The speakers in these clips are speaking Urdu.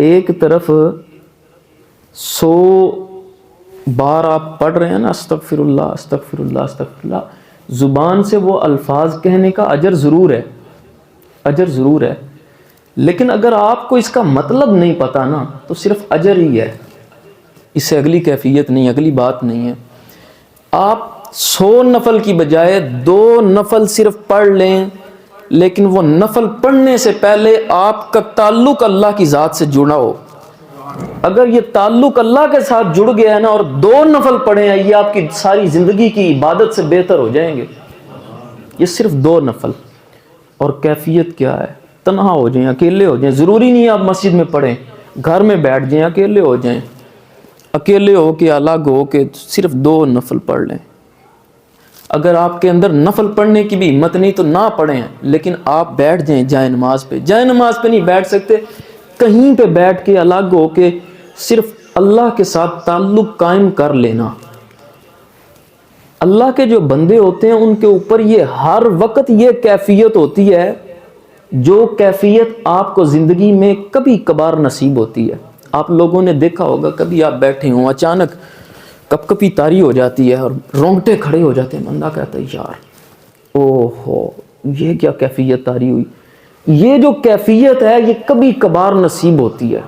ایک طرف 100 بار آپ پڑھ رہے ہیں نا استغفر اللہ استغفر اللہ استغفر اللہ، زبان سے وہ الفاظ کہنے کا اجر ضرور ہے، اجر ضرور ہے، لیکن اگر آپ کو اس کا مطلب نہیں پتا نا تو صرف اجر ہی ہے، اس سے اگلی کیفیت نہیں، اگلی بات نہیں ہے۔ آپ 100 نفل کی بجائے 2 نفل صرف پڑھ لیں، لیکن وہ نفل پڑھنے سے پہلے آپ کا تعلق اللہ کی ذات سے جڑا ہو۔ اگر یہ تعلق اللہ کے ساتھ جڑ گیا ہے نا، اور 2 نفل پڑھیں ہیں، یہ آپ کی ساری زندگی کی عبادت سے بہتر ہو جائیں گے۔ یہ صرف 2 نفل، اور کیفیت کیا ہے؟ تنہا ہو جائیں، اکیلے ہو جائیں، ضروری نہیں ہے آپ مسجد میں پڑھیں، گھر میں بیٹھ جائیں، اکیلے ہو جائیں، اکیلے ہو کے الگ ہو کے صرف 2 نفل پڑھ لیں۔ اگر آپ کے اندر نفل پڑھنے کی بھی ہمت نہیں تو نہ پڑھیں، لیکن آپ بیٹھ جائیں جائے نماز پہ، جائے نماز پہ نہیں بیٹھ سکتے، کہیں پہ بیٹھ کے الگ ہو کے صرف اللہ کے ساتھ تعلق قائم کر لینا۔ اللہ کے جو بندے ہوتے ہیں ان کے اوپر یہ ہر وقت یہ کیفیت ہوتی ہے، جو کیفیت آپ کو زندگی میں کبھی کبھار نصیب ہوتی ہے۔ آپ لوگوں نے دیکھا ہوگا، کبھی آپ بیٹھے ہوں، اچانک کپ کپی طاری ہو جاتی ہے اور رونگٹے کھڑے ہو جاتے ہیں، بندہ کہتا ہے یار اوہ ہو یہ کیا کیفیت طاری ہوئی۔ یہ جو کیفیت ہے یہ کبھی کبھار نصیب ہوتی ہے،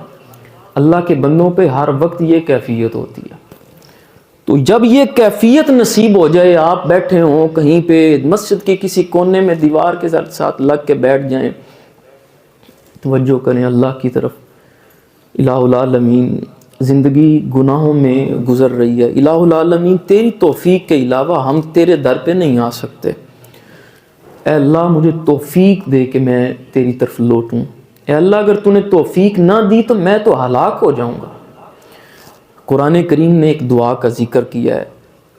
اللہ کے بندوں پہ ہر وقت یہ کیفیت ہوتی ہے۔ تو جب یہ کیفیت نصیب ہو جائے، آپ بیٹھے ہوں کہیں پہ مسجد کے کسی کونے میں دیوار کے ساتھ لگ کے بیٹھ جائیں، توجہ کریں اللہ کی طرف۔ الہ العالمین، زندگی گناہوں میں گزر رہی ہے، الہ العالمین تیری توفیق کے علاوہ ہم تیرے در پہ نہیں آ سکتے، اے اللہ مجھے توفیق دے کہ میں تیری طرف لوٹوں، اے اللہ اگر تو نے توفیق نہ دی تو میں تو ہلاک ہو جاؤں گا۔ قرآن کریم نے ایک دعا کا ذکر کیا ہے،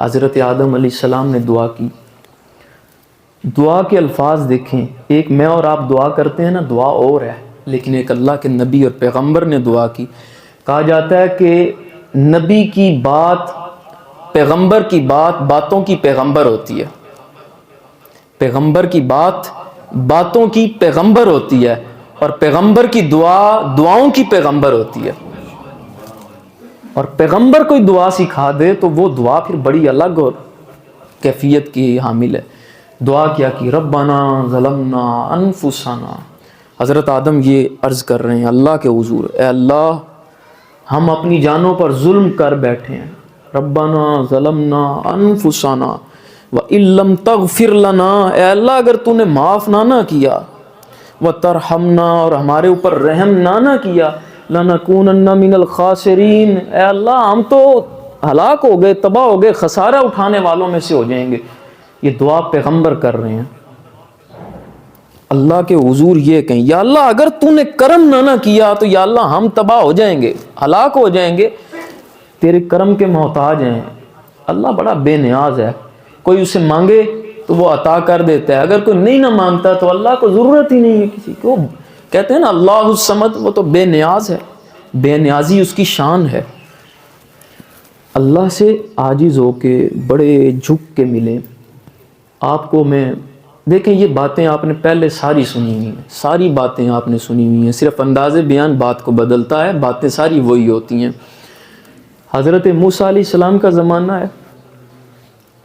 حضرت آدم علیہ السلام نے دعا کی، دعا کے الفاظ دیکھیں، ایک میں اور آپ دعا کرتے ہیں نا دعا اور ہے، لیکن ایک اللہ کے نبی اور پیغمبر نے دعا کی۔ کہا جاتا ہے کہ نبی کی بات، پیغمبر کی بات باتوں کی پیغمبر ہوتی ہے، پیغمبر کی بات باتوں کی پیغمبر ہوتی ہے، اور پیغمبر کی دعا دعاؤں کی پیغمبر ہوتی ہے۔ اور پیغمبر کوئی دعا سکھا دے تو وہ دعا پھر بڑی الگ اور کیفیت کی حامل ہے۔ دعا کیا کی؟ ربنا ظلمنا انفسنا، حضرت آدم یہ عرض کر رہے ہیں اللہ کے حضور، اے اللہ ہم اپنی جانوں پر ظلم کر بیٹھے ہیں، ربنا ظلمنا انفسنا وَإِن لَّمْ تَغْفِرْ لَنَا، اے اللہ اگر تو نے معاف نہ کیا، وَتَرْحَمْنَا اور ہمارے اوپر رحم نہ کیا، لَنَكُونَنَّ مِنَ الْخَاسِرِينَ، اے اللہ ہم تو ہلاک ہو گئے، تباہ ہو گئے، خسارہ اٹھانے والوں میں سے ہو جائیں گے۔ یہ دعا پیغمبر کر رہے ہیں، اللہ کے حضور یہ کہیں یا اللہ اگر تو نے کرم نہ کیا تو یا اللہ ہم تباہ ہو جائیں گے، ہلاک ہو جائیں گے، تیرے کرم کے محتاج ہیں۔ اللہ بڑا بے نیاز ہے، کوئی اسے مانگے تو وہ عطا کر دیتا ہے، اگر کوئی نہیں نہ مانگتا تو اللہ کو ضرورت ہی نہیں ہے کسی کو۔ کہتے ہیں نا اللہ الصمد، وہ تو بے نیاز ہے، بے نیازی اس کی شان ہے۔ اللہ سے عاجز ہو کے بڑے جھک کے ملیں۔ آپ کو میں دیکھیں یہ باتیں آپ نے پہلے ساری سنی ہوئی ہیں، ساری باتیں آپ نے سنی ہوئی ہیں، صرف انداز بیان بات کو بدلتا ہے، باتیں ساری وہی ہوتی ہیں۔ حضرت موسیٰ علیہ السلام کا زمانہ ہے،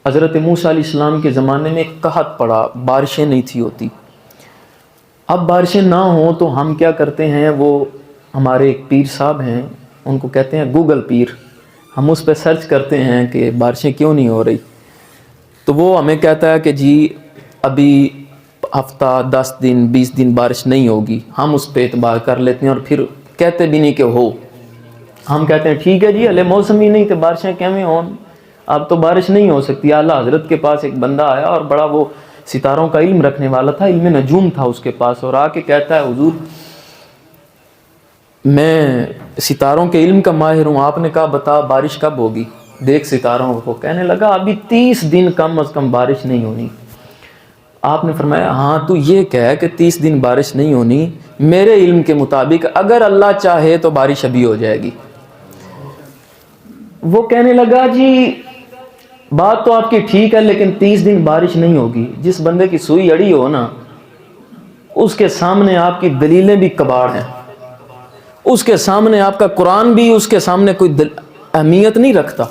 حضرت موسیٰ علیہ السلام کے زمانے میں قحط پڑا، بارشیں نہیں تھی ہوتی۔ اب بارشیں نہ ہوں تو ہم کیا کرتے ہیں، وہ ہمارے ایک پیر صاحب ہیں، ان کو کہتے ہیں گوگل پیر، ہم اس پہ سرچ کرتے ہیں کہ بارشیں کیوں نہیں ہو رہی، تو وہ ہمیں کہتا ہے کہ جی ابھی ہفتہ 10 دن 20 دن بارش نہیں ہوگی، ہم اس پہ اعتبار کر لیتے ہیں اور پھر کہتے بھی نہیں کہ ہو، ہم کہتے ہیں ٹھیک ہے جی ہلے موسم ہی نہیں تو بارشیں کیویں ہوں، اب تو بارش نہیں ہو سکتی۔ اعلیٰ حضرت کے پاس ایک بندہ آیا اور بڑا وہ ستاروں کا علم رکھنے والا تھا، علم نجوم تھا اس کے پاس، اور آ کے کہتا ہے حضور میں ستاروں کے علم کا ماہر ہوں، آپ نے کہا بتا بارش کب ہوگی، دیکھ ستاروں کو۔ کہنے لگا ابھی 30 دن کم از کم بارش نہیں ہونی۔ آپ نے فرمایا ہاں تو یہ کہہ کہ 30 دن بارش نہیں ہونی، میرے علم کے مطابق اگر اللہ چاہے تو بارش ابھی ہو جائے گی۔ وہ کہنے لگا جی بات تو آپ کی ٹھیک ہے لیکن 30 دن بارش نہیں ہوگی۔ جس بندے کی سوئی اڑی ہو نا اس کے سامنے آپ کی دلیلیں بھی کباڑ ہیں، اس کے سامنے آپ کا قرآن بھی اس کے سامنے کوئی اہمیت نہیں رکھتا.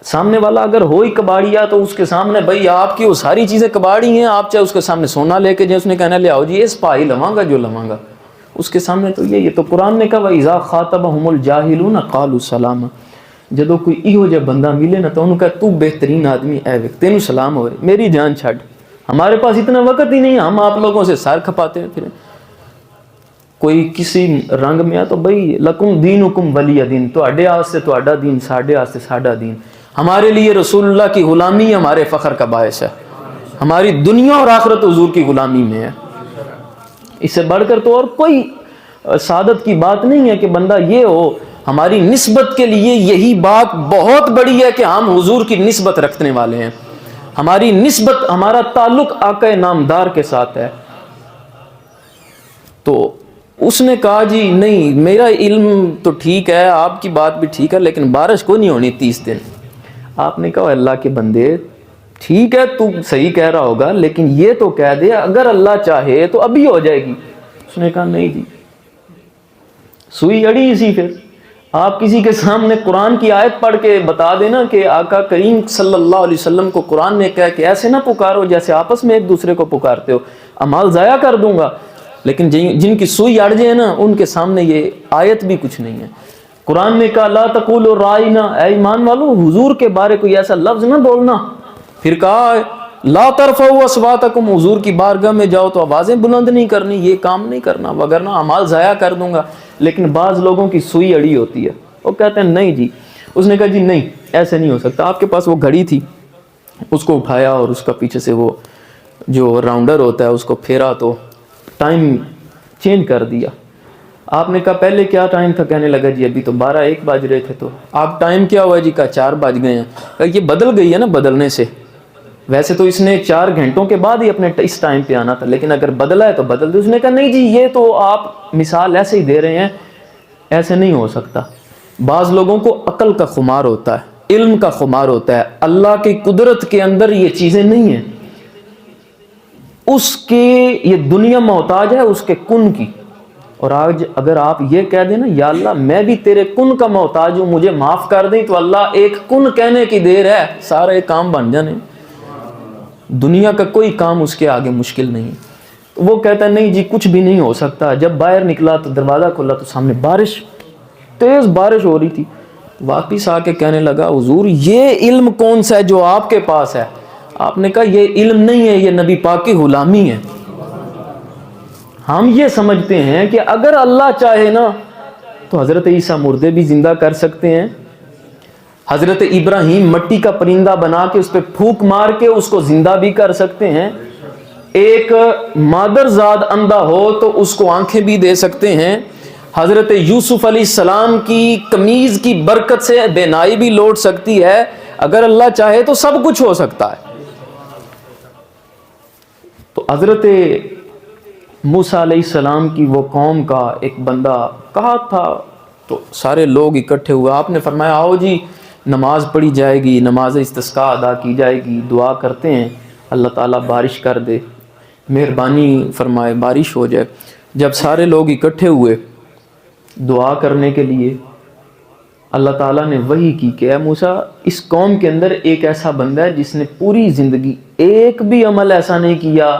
سامنے والا اگر ہو ہی کباڑیا تو اس کے سامنے بھائی آپ کی وہ ساری چیزیں کباڑی ہیں. آپ چاہے اس کے سامنے سونا لے کے جائے, اس نے کہنا لے آؤ جی اس پائی لواں گا جو لواں گا, اس کے سامنے تو یہ تو قرآن نے کہا وَإِذَا خَاطَبَهُمُ الْجَاهِلُونَ قَالُوا سَلَامًا. جدو کوئی ایہو جہ بندہ ملے نا تو انہوں کہا تو بہترین آدمی اے وقت تینوں سلام ہوئے, میری جان چھڑ, ہمارے پاس اتنا وقت ہی نہیں, ہم آپ لوگوں سے سر کھپاتے ہیں پھر. کوئی کسی رنگ میں آ تو بھائی لکم دینکم ولی دین, تواڈے واسطے تواڈا دین, ساڈے واسطے ساڈا دین. ہمارے لیے رسول اللہ کی غلامی ہمارے فخر کا باعث ہے, ہماری دنیا اور آخرت حضور کی غلامی میں ہے. اس سے بڑھ کر تو اور کوئی سعادت کی بات نہیں ہے کہ بندہ یہ ہو. ہماری نسبت کے لیے یہی بات بہت بڑی ہے کہ ہم حضور کی نسبت رکھنے والے ہیں. ہماری نسبت, ہمارا تعلق آقا نامدار کے ساتھ ہے. تو اس نے کہا جی نہیں میرا علم تو ٹھیک ہے, آپ کی بات بھی ٹھیک ہے, لیکن بارش کو نہیں ہونی 30 دن. آپ نے کہا اللہ کے بندے ٹھیک ہے تو صحیح کہہ رہا ہوگا, لیکن یہ تو کہہ دے اگر اللہ چاہے تو ابھی ہو جائے گی. اس نے کہا نہیں جی, سوئی اڑی اسی. پھر آپ کسی کے سامنے قرآن کی آیت پڑھ کے بتا دینا کہ آقا کریم صلی اللہ علیہ وسلم کو قرآن نے کہا کہ ایسے نہ پکارو جیسے آپس میں ایک دوسرے کو پکارتے ہو, اعمال ضائع کر دوں گا. لیکن جن کی سوئی اڑ جائے نا ان کے سامنے یہ آیت بھی کچھ نہیں ہے. قرآن نے کہا لا تقولوا رائنا, اے ایمان والو حضور کے بارے کوئی ایسا لفظ نہ بولنا. پھر کہا لا ترفعوا اصواتکم, حضور کی بارگاہ میں جاؤ تو آوازیں بلند نہیں کرنی, یہ کام نہیں کرنا وگرنہ اعمال ضائع کر دوں گا. لیکن بعض لوگوں کی سوئی اڑی ہوتی ہے, وہ کہتے ہیں نہیں جی. اس نے کہا جی نہیں ایسے نہیں ہو سکتا. آپ کے پاس وہ گھڑی تھی, اس کو اٹھایا اور اس کا پیچھے سے وہ جو راؤنڈر ہوتا ہے اس کو پھیرا تو ٹائم چینج کر دیا. آپ نے کہا پہلے کیا ٹائم تھا, کہنے لگا جی ابھی تو 12-1 بج رہے تھے. تو آپ ٹائم کیا ہوا جی, کہا 4 بج گئے ہیں. کہا یہ بدل گئی ہے نا بدلنے سے, ویسے تو اس نے 4 گھنٹوں کے بعد ہی اپنے اس ٹائم پہ آنا تھا, لیکن اگر بدلا ہے تو بدل دے. اس نے کہا نہیں جی یہ تو آپ مثال ایسے ہی دے رہے ہیں, ایسے نہیں ہو سکتا. بعض لوگوں کو عقل کا خمار ہوتا ہے, علم کا خمار ہوتا ہے, اللہ کی قدرت کے اندر یہ چیزیں نہیں ہیں. اس کے یہ دنیا محتاج ہے اس کے کن کی. اور آج اگر آپ یہ کہہ دیں نا یا اللہ میں بھی تیرے کن کا محتاج ہوں مجھے معاف کر دیں, تو اللہ ایک کن کہنے کی دیر ہے, سارے کام بن جانے. دنیا کا کوئی کام اس کے آگے مشکل نہیں. وہ کہتا ہے نہیں جی کچھ بھی نہیں ہو سکتا. جب باہر نکلا تو دروازہ کھولا تو سامنے بارش, تیز بارش ہو رہی تھی. واپس آ کے کہنے لگا حضور یہ علم کون سا ہے جو آپ کے پاس ہے. آپ نے کہا یہ علم نہیں ہے, یہ نبی پاک کی غلامی ہے. ہم یہ سمجھتے ہیں کہ اگر اللہ چاہے نا تو حضرت عیسیٰ مردے بھی زندہ کر سکتے ہیں, حضرت ابراہیم مٹی کا پرندہ بنا کے اس پہ پھونک مار کے اس کو زندہ بھی کر سکتے ہیں, ایک مادر زاد اندھا ہو تو اس کو آنکھیں بھی دے سکتے ہیں, حضرت یوسف علیہ السلام کی قمیض کی برکت سے بینائی بھی لوٹ سکتی ہے. اگر اللہ چاہے تو سب کچھ ہو سکتا ہے. تو حضرت موسیٰ علیہ السلام کی وہ قوم کا ایک بندہ کہا تھا تو سارے لوگ اکٹھے ہوئے. آپ نے فرمایا آؤ جی نماز پڑھی جائے گی, نماز استسقاء ادا کی جائے گی, دعا کرتے ہیں اللہ تعالیٰ بارش کر دے, مہربانی فرمائے بارش ہو جائے. جب سارے لوگ اکٹھے ہوئے دعا کرنے کے لیے, اللہ تعالیٰ نے وحی کی کہ اے موسیٰ اس قوم کے اندر ایک ایسا بندہ ہے جس نے پوری زندگی ایک بھی عمل ایسا نہیں کیا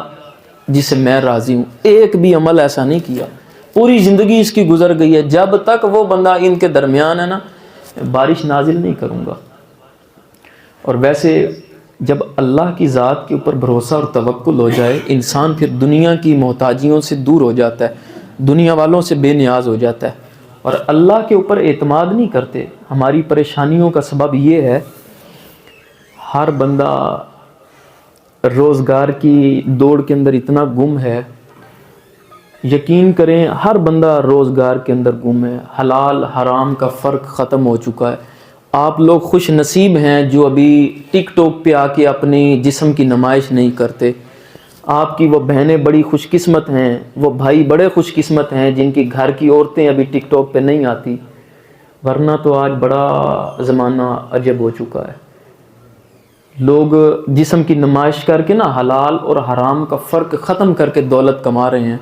جس سے میں راضی ہوں, ایک بھی عمل ایسا نہیں کیا, پوری زندگی اس کی گزر گئی ہے, جب تک وہ بندہ ان کے درمیان ہے نا بارش نازل نہیں کروں گا. اور ویسے جب اللہ کی ذات کے اوپر بھروسہ اور توکل ہو جائے انسان پھر دنیا کی محتاجیوں سے دور ہو جاتا ہے, دنیا والوں سے بے نیاز ہو جاتا ہے, اور اللہ کے اوپر اعتماد نہیں کرتے. ہماری پریشانیوں کا سبب یہ ہے ہر بندہ روزگار کی دوڑ کے اندر اتنا گم ہے, یقین کریں ہر بندہ روزگار کے اندر گم ہے, حلال حرام کا فرق ختم ہو چکا ہے. آپ لوگ خوش نصیب ہیں جو ابھی ٹک ٹاک پہ آ کے اپنی جسم کی نمائش نہیں کرتے. آپ کی وہ بہنیں بڑی خوش قسمت ہیں, وہ بھائی بڑے خوش قسمت ہیں جن کی گھر کی عورتیں ابھی ٹک ٹاک پہ نہیں آتی, ورنہ تو آج بڑا زمانہ عجب ہو چکا ہے. لوگ جسم کی نمائش کر کے نا حلال اور حرام کا فرق ختم کر کے دولت کما رہے ہیں.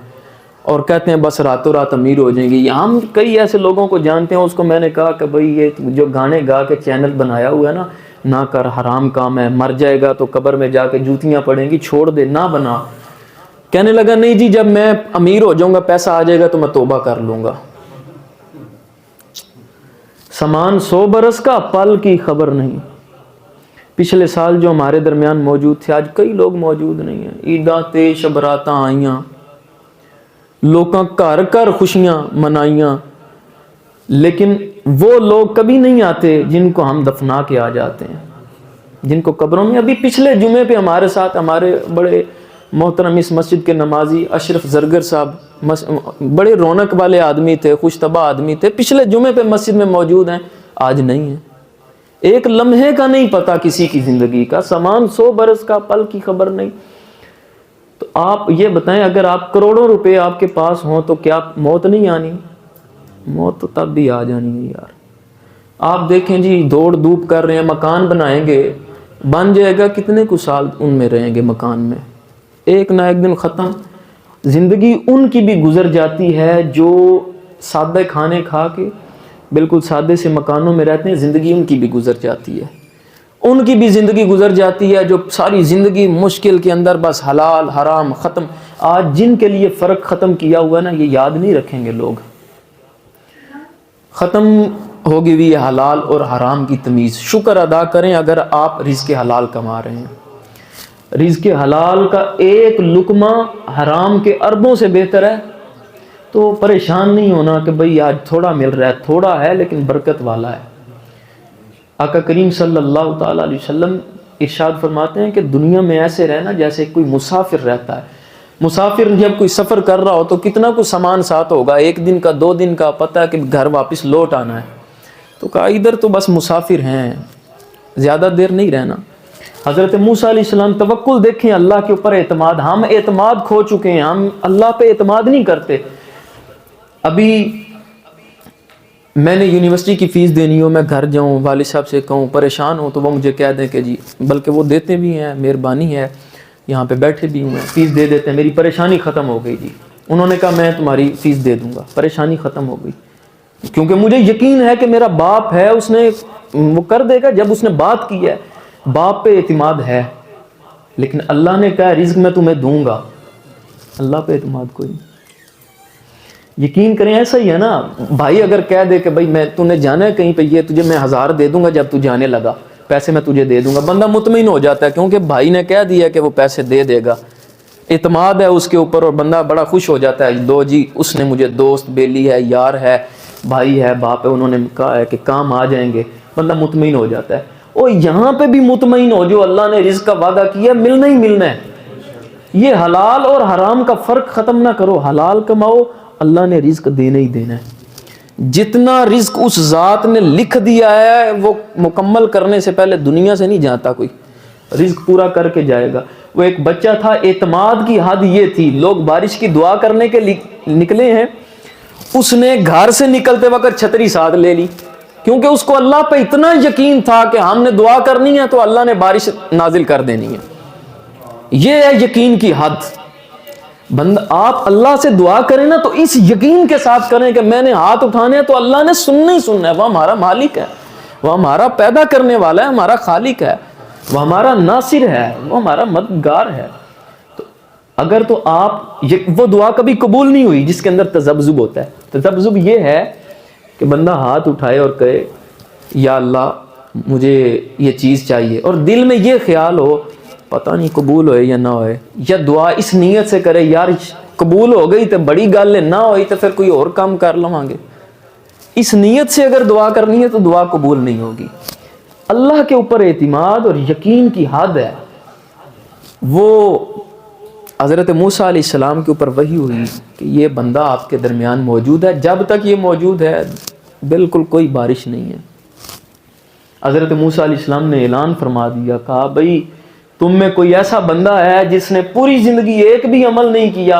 اور کہتے ہیں بس راتوں رات امیر ہو جائیں گے. ہم کئی ایسے لوگوں کو جانتے ہیں, اس کو میں نے کہا کہ بھائی یہ جو گانے گا کے چینل بنایا ہوا ہے نا, نہ کر, حرام کام ہے, مر جائے گا تو قبر میں جا کے جوتیاں پڑیں گی, چھوڑ دے, نہ بنا. کہنے لگا نہیں جی جب میں امیر ہو جاؤں گا, پیسہ آ جائے گا تو میں توبہ کر لوں گا. سامان 100 برس کا, پل کی خبر نہیں. پچھلے سال جو ہمارے درمیان موجود تھے, آج کئی لوگ موجود نہیں ہیں. عیداں تے شبراتاں آئیاں, لوکاں گھر گھر خوشیاں منائیاں, لیکن وہ لوگ کبھی نہیں آتے جن کو ہم دفنا کے آ جاتے ہیں, جن کو قبروں میں. ابھی پچھلے جمعے پہ ہمارے ساتھ ہمارے بڑے محترم اس مسجد کے نمازی اشرف زرگر صاحب, بڑے رونق والے آدمی تھے, خوش طبع آدمی تھے, پچھلے جمعے پہ مسجد میں موجود ہیں, آج نہیں ہیں. ایک لمحے کا نہیں پتا کسی کی زندگی کا, سامان 100 برس کا, پل کی خبر نہیں. تو آپ یہ بتائیں, اگر آپ کروڑوں روپے آپ کے پاس ہوں تو کیا موت نہیں آنی؟ موت تو تب بھی آ جانی ہے یار. آپ دیکھیں جی, دوڑ دھوپ کر رہے ہیں, مکان بنائیں گے, بن جائے گا, کتنے کچھ سال ان میں رہیں گے مکان میں, ایک نہ ایک دن ختم. زندگی ان کی بھی گزر جاتی ہے جو سادہ کھانے کھا کے بالکل سادے سے مکانوں میں رہتے ہیں, زندگی ان کی بھی گزر جاتی ہے. ان کی بھی زندگی گزر جاتی ہے جو ساری زندگی مشکل کے اندر بس حلال حرام ختم. آج جن کے لیے فرق ختم کیا ہوا ہے نا, یہ یاد نہیں رکھیں گے لوگ. ختم ہوگی بھی یہ حلال اور حرام کی تمیز. شکر ادا کریں اگر آپ رزق حلال کما رہے ہیں. رزق حلال کا ایک لقمہ حرام کے اربوں سے بہتر ہے. تو پریشان نہیں ہونا کہ بھئی آج تھوڑا مل رہا ہے, تھوڑا ہے لیکن برکت والا ہے. آقا کریم صلی اللہ تعالی علیہ وسلم ارشاد فرماتے ہیں کہ دنیا میں ایسے رہنا جیسے کوئی مسافر رہتا ہے. مسافر جب کوئی سفر کر رہا ہو تو کتنا کچھ سامان ساتھ ہوگا, 1 دن کا 2 دن کا, پتہ ہے کہ گھر واپس لوٹ آنا ہے. تو کہا ادھر تو بس مسافر ہیں, زیادہ دیر نہیں رہنا. حضرت موسیٰ علیہ السلام توکل دیکھیں, اللہ کے اوپر اعتماد. ہم اعتماد کھو چکے ہیں, ہم اللہ پہ اعتماد نہیں کرتے. ابھی میں نے یونیورسٹی کی فیس دینی ہو, میں گھر جاؤں والد صاحب سے کہوں پریشان ہوں تو وہ مجھے کہہ دیں کہ جی, بلکہ وہ دیتے بھی ہیں, مہربانی ہے, یہاں پہ بیٹھے بھی ہوں, فیس دے دیتے ہیں. میری پریشانی ختم ہو گئی جی. انہوں نے کہا میں تمہاری فیس دے دوں گا, پریشانی ختم ہو گئی. کیونکہ مجھے یقین ہے کہ میرا باپ ہے, اس نے وہ کر دے گا جب اس نے بات کی ہے. باپ پہ اعتماد ہے, لیکن اللہ نے کہا رزق میں تمہیں دوں گا, اللہ پہ اعتماد کوئی نہیں. یقین کریں ایسا ہی ہے نا. بھائی اگر کہہ دے کہ بھائی میں تو نے جانا ہے کہیں پہ, یہ تجھے میں 1000 دے دوں گا جب تو جانے لگا, پیسے میں تجھے دے دوں گا, بندہ مطمئن ہو جاتا ہے کیونکہ بھائی نے کہہ دیا کہ وہ پیسے دے دے گا, اعتماد ہے اس کے اوپر, اور بندہ بڑا خوش ہو جاتا ہے. دو جی, اس نے مجھے دوست بیلی ہے, یار ہے, بھائی ہے, باپ ہے, انہوں نے کہا ہے کہ کام آ جائیں گے, بندہ مطمئن ہو جاتا ہے. اور یہاں پہ بھی مطمئن ہو, جو اللہ نے رزق کا وعدہ کیا ملنا ہی ملنا ہے. یہ حلال اور حرام کا فرق ختم نہ کرو. حلال کماؤ, اللہ نے رزق دینا ہی دینا ہے. جتنا رزق اس ذات نے لکھ دیا ہے وہ مکمل کرنے سے پہلے دنیا سے نہیں جاتا کوئی, رزق پورا کر کے جائے گا. وہ ایک بچہ تھا, اعتماد کی حد یہ تھی, لوگ بارش کی دعا کرنے کے نکلے ہیں, اس نے گھر سے نکلتے وقت چھتری ساتھ لے لی, کیونکہ اس کو اللہ پہ اتنا یقین تھا کہ ہم نے دعا کرنی ہے تو اللہ نے بارش نازل کر دینی ہے. یہ ہے یقین کی حد. بندہ آپ اللہ سے دعا کریں نا تو اس یقین کے ساتھ کریں کہ میں نے ہاتھ اٹھانے ہیں تو اللہ نے سننا ہی سننا ہے. وہ ہمارا مالک ہے, وہ ہمارا پیدا کرنے والا ہے, ہمارا خالق ہے, وہ ہمارا ناصر ہے, وہ ہمارا مددگار ہے. تو اگر تو آپ وہ دعا کبھی قبول نہیں ہوئی جس کے اندر تذبذب ہوتا ہے. تذبذب یہ ہے کہ بندہ ہاتھ اٹھائے اور کہے یا اللہ مجھے یہ چیز چاہیے, اور دل میں یہ خیال ہو پتہ نہیں قبول ہوئے یا نہ ہوئے, یا دعا اس نیت سے کرے یار قبول ہو گئی تو بڑی گل ہے, نہ ہوئی تو پھر کوئی اور کام کر لواں گے. اس نیت سے اگر دعا کرنی ہے تو دعا قبول نہیں ہوگی. اللہ کے اوپر اعتماد اور یقین کی حد ہے. وہ حضرت موسیٰ علیہ السلام کے اوپر وحی ہوئی کہ یہ بندہ آپ کے درمیان موجود ہے, جب تک یہ موجود ہے بالکل کوئی بارش نہیں ہے. حضرت موسیٰ علیہ السلام نے اعلان فرما دیا, کہا بھئی تم میں کوئی ایسا بندہ ہے جس نے پوری زندگی ایک بھی عمل نہیں کیا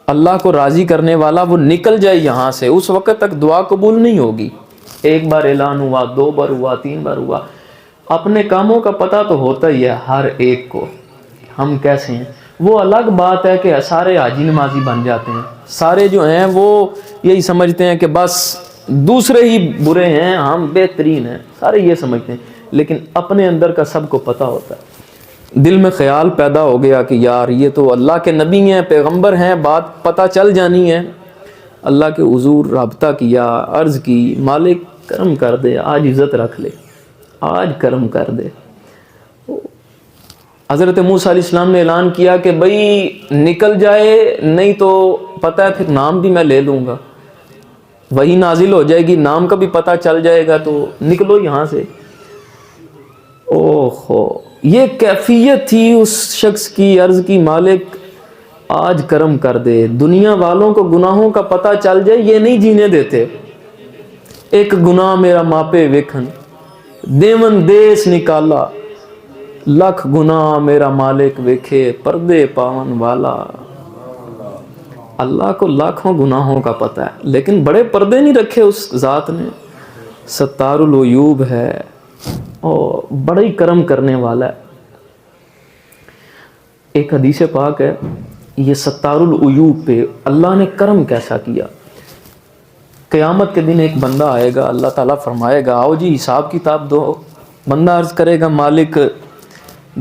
اللہ کو راضی کرنے والا, وہ نکل جائے یہاں سے, اس وقت تک دعا قبول نہیں ہوگی. 1 بار اعلان ہوا, 2 بار ہوا, 3 بار ہوا. اپنے کاموں کا پتہ تو ہوتا ہی ہے ہر ایک کو, ہم کیسے ہیں. وہ الگ بات ہے کہ سارے حاجی نمازی بن جاتے ہیں، سارے جو ہیں وہ یہی سمجھتے ہیں کہ بس دوسرے ہی برے ہیں، ہم بہترین ہیں، سارے یہ سمجھتے ہیں، لیکن اپنے اندر کا سب کو پتہ ہوتا ہے۔ دل میں خیال پیدا ہو گیا کہ یار یہ تو اللہ کے نبی ہیں، پیغمبر ہیں، بات پتہ چل جانی ہے۔ اللہ کے حضور رابطہ کیا، عرض کی مالک کرم کر دے، آج عزت رکھ لے، آج کرم کر دے۔ حضرت موسیٰ علیہ السلام نے اعلان کیا کہ بھئی نکل جائے، نہیں تو پتہ ہے پھر نام بھی میں لے لوں گا، وہی نازل ہو جائے گی، نام کا بھی پتہ چل جائے گا، تو نکلو یہاں سے۔ اوہو، یہ کیفیت تھی اس شخص کی، عرض کی مالک آج کرم کر دے، دنیا والوں کو گناہوں کا پتہ چل جائے یہ نہیں جینے دیتے۔ ایک گناہ میرا ماپے ویکھن، دیون دیس نکالا، لکھ گناہ میرا مالک ویکھے، پردے پاون والا۔ اللہ کو لاکھوں گناہوں کا پتہ ہے، لیکن بڑے پردے نہیں رکھے اس ذات نے، ستار العیوب ہے اور بڑا ہی کرم کرنے والا ہے۔ ایک حدیث پاک ہے، یہ ستار العیوب پہ اللہ نے کرم کیسا کیا۔ قیامت کے دن ایک بندہ آئے گا، اللہ تعالیٰ فرمائے گا آؤ جی حساب کتاب دو۔ بندہ عرض کرے گا مالک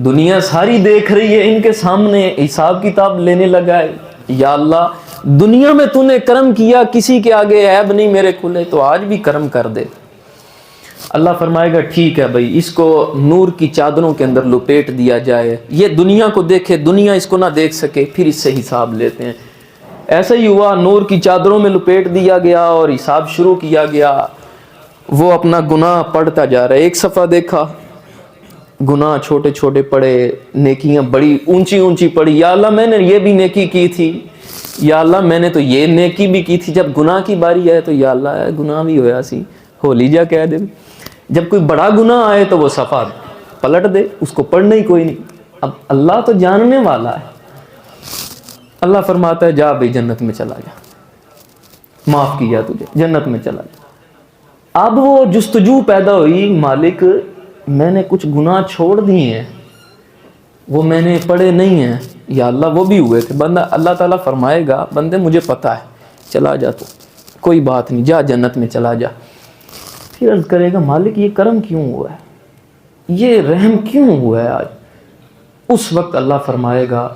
دنیا ساری دیکھ رہی ہے، ان کے سامنے حساب کتاب لینے لگا ہے، یا اللہ دنیا میں تو نے کرم کیا، کسی کے آگے عیب نہیں میرے کھلے، تو آج بھی کرم کر دے۔ اللہ فرمائے گا ٹھیک ہے بھائی، اس کو نور کی چادروں کے اندر لپیٹ دیا جائے، یہ دنیا کو دیکھے، دنیا اس کو نہ دیکھ سکے، پھر اس سے حساب لیتے ہیں۔ ایسا ہی ہوا، نور کی چادروں میں لپیٹ دیا گیا اور حساب شروع کیا گیا۔ وہ اپنا گناہ پڑھتا جا رہا ہے، ایک صفحہ دیکھا، گناہ چھوٹے چھوٹے پڑے، نیکیاں بڑی اونچی اونچی پڑی، یا اللہ میں نے یہ بھی نیکی کی تھی، یا اللہ میں نے تو یہ نیکی بھی کی تھی، جب گناہ کی باری ہے تو یا اللہ گناہ بھی ہویا سی، ہو لیجا کہہ دے۔ جب کوئی بڑا گناہ آئے تو وہ صفحہ پلٹ دے، اس کو پڑھنا ہی کوئی نہیں۔ اب اللہ تو جاننے والا ہے، اللہ فرماتا ہے جا بھائی جنت میں چلا جا، معاف کیا تجھے، جنت میں چلا جا۔ اب وہ جستجو پیدا ہوئی، مالک میں نے کچھ گناہ چھوڑ دیے ہیں، وہ میں نے پڑھے نہیں ہیں، یا اللہ وہ بھی ہوئے تھے۔ بندہ اللہ تعالیٰ فرمائے گا بندے مجھے پتہ ہے، چلا جا تو کوئی بات نہیں، جا جنت میں چلا جا۔ پھر عرض کرے گا مالک یہ کرم کیوں ہوا ہے، یہ رحم کیوں ہوا ہے آج؟ اس وقت اللہ فرمائے گا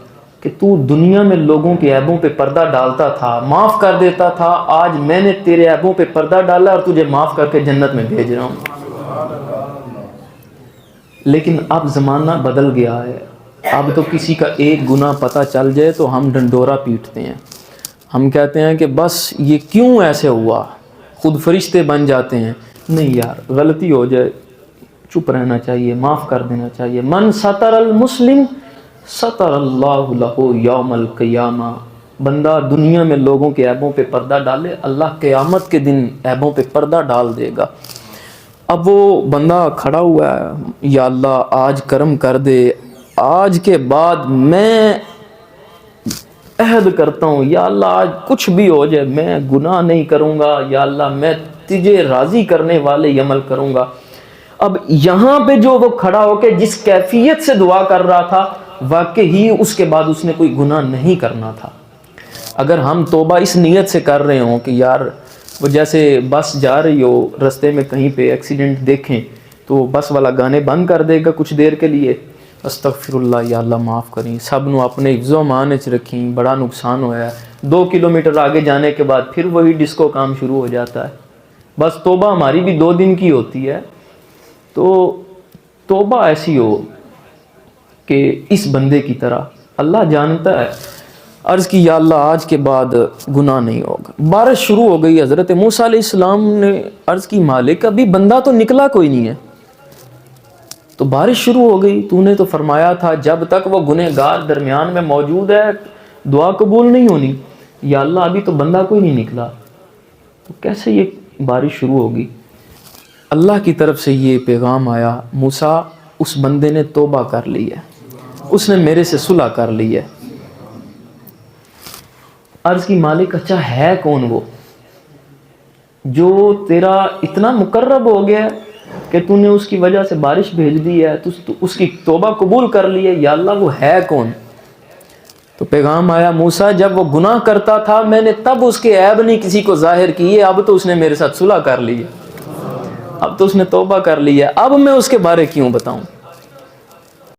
کہ تو دنیا میں لوگوں کے عیبوں پہ پردہ ڈالتا تھا، معاف کر دیتا تھا، آج میں نے تیرے عیبوں پہ پردہ ڈالا اور تجھے معاف کر کے جنت میں بھیج رہا ہوں۔ لیکن اب زمانہ بدل گیا ہے، اب تو کسی کا ایک گناہ پتہ چل جائے تو ہم ڈنڈورا پیٹتے ہیں، ہم کہتے ہیں کہ بس یہ کیوں ایسے ہوا، خود فرشتے بن جاتے ہیں۔ نہیں یار، غلطی ہو جائے چپ رہنا چاہیے، معاف کر دینا چاہیے۔ من ستر المسلم ستر اللہ لہ یوم القیامہ، بندہ دنیا میں لوگوں کے عیبوں پہ پردہ ڈالے، اللہ قیامت کے دن عیبوں پہ پردہ ڈال دے گا۔ اب وہ بندہ کھڑا ہوا ہے، یا اللہ آج کرم کر دے، آج کے بعد میں عہد کرتا ہوں، یا اللہ آج کچھ بھی ہو جائے میں گناہ نہیں کروں گا، یا اللہ میں تجھے راضی کرنے والے عمل کروں گا۔ اب یہاں پہ جو وہ کھڑا ہو کے جس کیفیت سے دعا کر رہا تھا، واقعی اس کے بعد اس نے کوئی گناہ نہیں کرنا تھا۔ اگر ہم توبہ اس نیت سے کر رہے ہوں کہ یار وہ جیسے بس جا رہی ہو، رستے میں کہیں پہ ایکسیڈنٹ دیکھیں تو بس والا گانے بند کر دے گا کچھ دیر کے لیے، استغفر اللہ یا اللہ معاف کریں، سب نو اپنے حفظ و امان وچ رکھیں، بڑا نقصان ہوا ہے۔ 2 کلومیٹر آگے جانے کے بعد پھر وہی ڈسکو کام شروع ہو جاتا ہے۔ بس توبہ ہماری بھی 2 دن کی ہوتی ہے، تو توبہ ایسی ہو کہ اس بندے کی طرح اللہ جانتا ہے۔ عرض کی یا اللہ آج کے بعد گناہ نہیں ہوگا۔ بارش شروع ہو گئی، حضرت موسیٰ علیہ السلام نے عرض کی مالک ابھی بندہ تو نکلا کوئی نہیں ہے، تو بارش شروع ہو گئی، تو نے تو فرمایا تھا جب تک وہ گنہگار درمیان میں موجود ہے دعا قبول نہیں ہونی، یا اللہ ابھی تو بندہ کوئی نہیں نکلا، تو کیسے یہ بارش شروع ہوگی؟ اللہ کی طرف سے یہ پیغام آیا، موسیٰ اس بندے نے توبہ کر لی ہے، اس نے میرے سے صلح کر لی ہے۔ عرض کی مالک اچھا ہے کون وہ جو تیرا اتنا مقرب ہو گیا کہ تو نے اس کی وجہ سے بارش بھیج دی ہے، تو اس کی توبہ قبول کر لی ہے، یا اللہ وہ ہے کون؟ تو پیغام آیا موسیٰ جب وہ گناہ کرتا تھا میں نے تب اس کے عیب نہیں کسی کو ظاہر کیے، اب تو اس نے میرے ساتھ صلح کر لی ہے، اب تو اس نے توبہ کر لی ہے، اب میں اس کے بارے کیوں بتاؤں؟